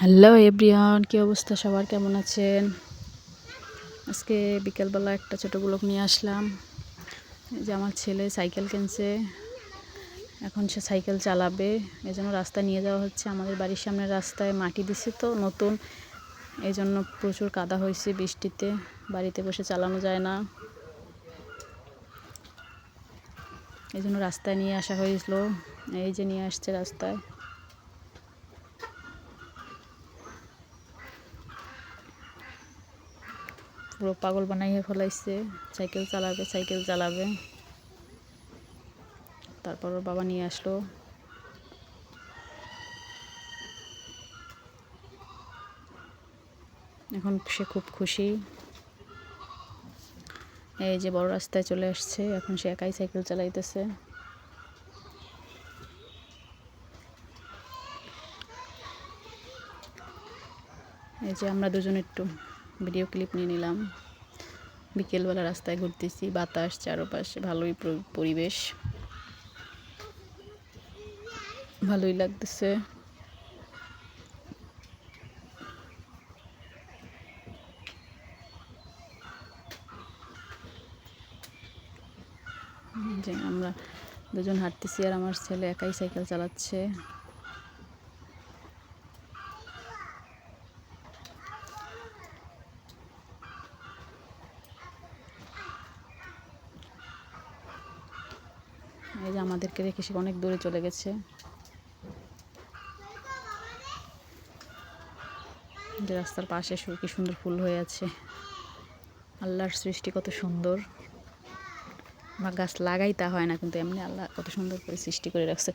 Hello everyone, কী অবস্থা সবার, কেমন আছেন? আজকে বিকেলবেলা একটা ছোটো ব্লগ নিয়ে আসলাম। যে আমার ছেলে সাইকেল কিনছে, এখন সে সাইকেল চালাবে, এজন্য রাস্তায় নিয়ে যাওয়া হচ্ছে। আমাদের বাড়ির সামনের রাস্তায় মাটি দিছে তো নতুন, এই জন্য প্রচুর কাদা হয়েছে বৃষ্টিতে, বাড়িতে বসে চালানো যায় না, এই জন্য রাস্তায় নিয়ে আসা হয়েছিল। এই যে নিয়ে আসছে রাস্তায়। পুরো পাগল বানাইয়ে ফেলাইছে, সাইকেল চালাবে। তারপর ওর বাবা নিয়ে আসলো। এখন সে খুব খুশি। এই যে বড় রাস্তায় চলে আসছে, এখন সে একাই সাইকেল চালাইতেছে। এই যে আমরা দুজন একটু ভিডিও ক্লিপ নিয়ে নিলাম। বিকেলবেলা রাস্তায় ঘুরতেছি, বাতাস চারপাশে, ভালোই পরিবেশ, ভালোই লাগতেছে। যে আমরা দুজন হাঁটতেছি আর আমার ছেলে একাই সাইকেল চালাচ্ছে। এই যে আমাদেরকে রেখে সে অনেক দূরে চলে গেছে। যে রাস্তার পাশে কি সুন্দর ফুল হয়ে আছে। আল্লাহর সৃষ্টি কত সুন্দর। আমার গাছ লাগাইতে হয় না, কিন্তু এমনি আল্লাহ কত সুন্দর করে সৃষ্টি করে রাখছে।